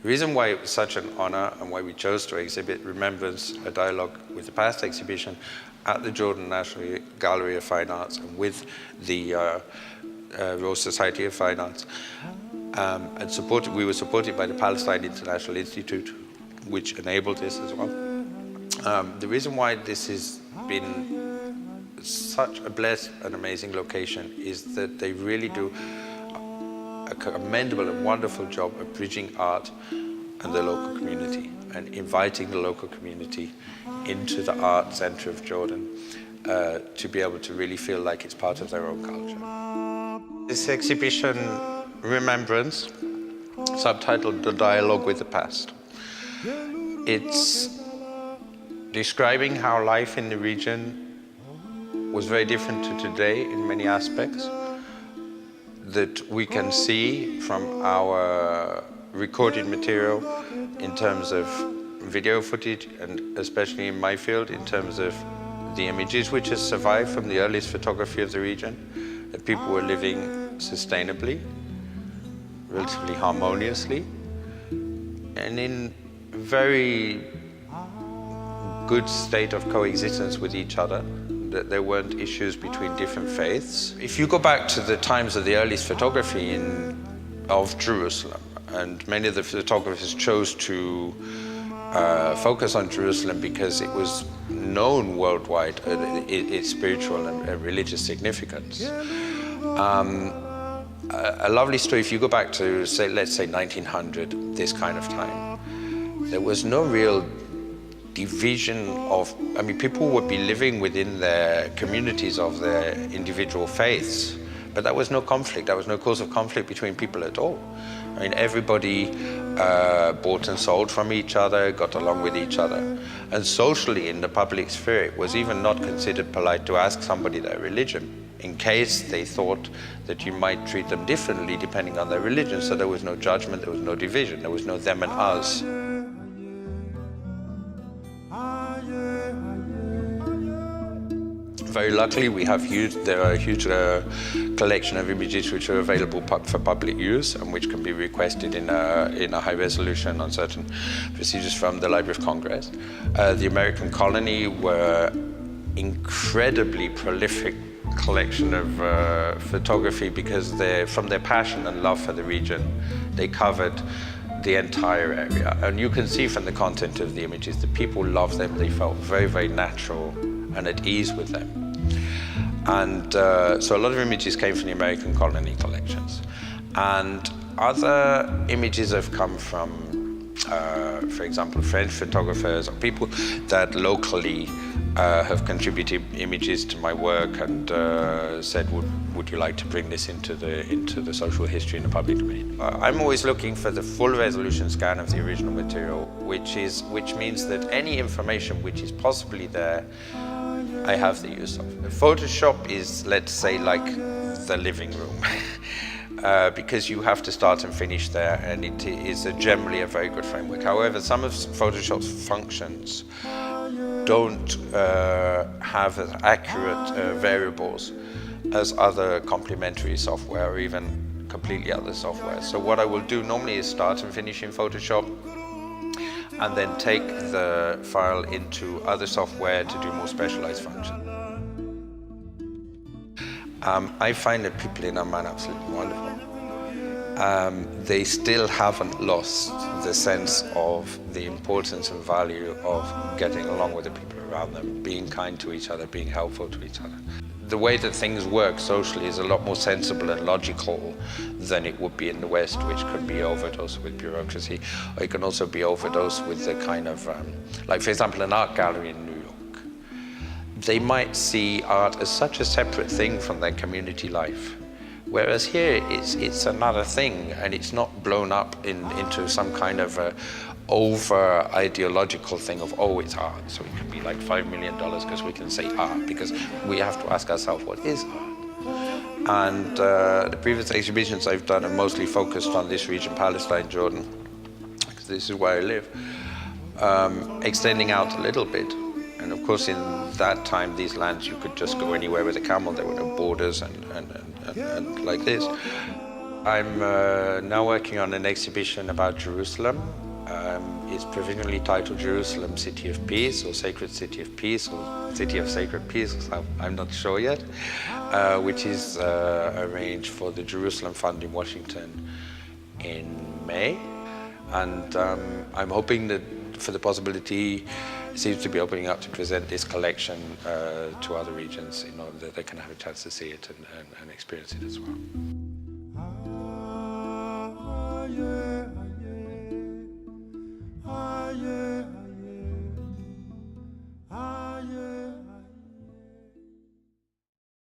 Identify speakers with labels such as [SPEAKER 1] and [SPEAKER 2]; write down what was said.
[SPEAKER 1] The reason why it was such an honor and why we chose to exhibit Remembrance, a dialogue with the past exhibition at the Jordan National Gallery of Fine Arts and with the Royal Society of Fine Arts, and we were supported by the Palestine International Institute, which enabled this as well. The reason why this has been such a blessed and amazing location is that they really do a commendable and wonderful job of bridging art and the local community and inviting the local community into the art center of Jordan to be able to really feel like it's part of their own culture. This exhibition, Remembrance, subtitled The Dialogue with the Past. It's describing how life in the region was very different to today in many aspects, that we can see from our recorded material in terms of video footage, and especially in my field in terms of the images which has survived from the earliest photography of the region, that people were living sustainably, relatively harmoniously, and in a very good state of coexistence with each other, that there weren't issues between different faiths. If you go back to the times of the earliest photography of Jerusalem, and many of the photographers chose to focus on Jerusalem because it was known worldwide, its spiritual and religious significance. A lovely story, if you go back to, say, let's say 1900, this kind of time, there was no real division of, I mean, people would be living within their communities of their individual faiths, but that was no conflict, that was no cause of conflict between people at all. I mean, everybody bought and sold from each other, got along with each other. And socially, in the public sphere, it was even not considered polite to ask somebody their religion, in case they thought that you might treat them differently depending on their religion. So there was no judgment, there was no division, there was no them and us. Very luckily, there are a huge collection of images which are available for public use and which can be requested in a high resolution on certain procedures from the Library of Congress. The American colony were incredibly prolific collection of photography because from their passion and love for the region, they covered the entire area. And you can see from the content of the images that people loved them. They felt very, very natural and at ease with them. And so a lot of images came from the American colony collections. And other images have come from, for example, French photographers or people that locally have contributed images to my work and said, would you like to bring this into the social history in the public domain? I'm always looking for the full resolution scan of the original material, which means that any information which is possibly there, I have the use of. Photoshop is, let's say, like the living room, because you have to start and finish there, and it is generally a very good framework. However, some of Photoshop's functions don't have as accurate variables as other complementary software or even completely other software. So what I will do normally is start and finish in Photoshop and then take the file into other software to do more specialized functions. I find that people in Amman are absolutely wonderful. They still haven't lost the sense of the importance and value of getting along with the people around them, being kind to each other, being helpful to each other. The way that things work socially is a lot more sensible and logical than it would be in the West, which could be overdosed with bureaucracy, or it can also be overdosed with the kind of, like for example, an art gallery in New York. They might see art as such a separate thing from their community life. Whereas here, it's another thing, and it's not blown up into some kind of over-ideological thing of, oh, it's art, so it can be like $5 million because we can say art, because we have to ask ourselves, what is art? And the previous exhibitions I've done are mostly focused on this region, Palestine, Jordan, because this is where I live, extending out a little bit. And of course, in that time, these lands, you could just go anywhere with a camel. There were no borders and like this. I'm now working on an exhibition about Jerusalem. It's provisionally titled Jerusalem City of Peace, or Sacred City of Peace, or City of Sacred Peace, I'm not sure yet, which is arranged for the Jerusalem Fund in Washington in May. And I'm hoping that for the possibility, it seems to be opening up to present this collection to other regions in order that they can have a chance to see it and experience it as well.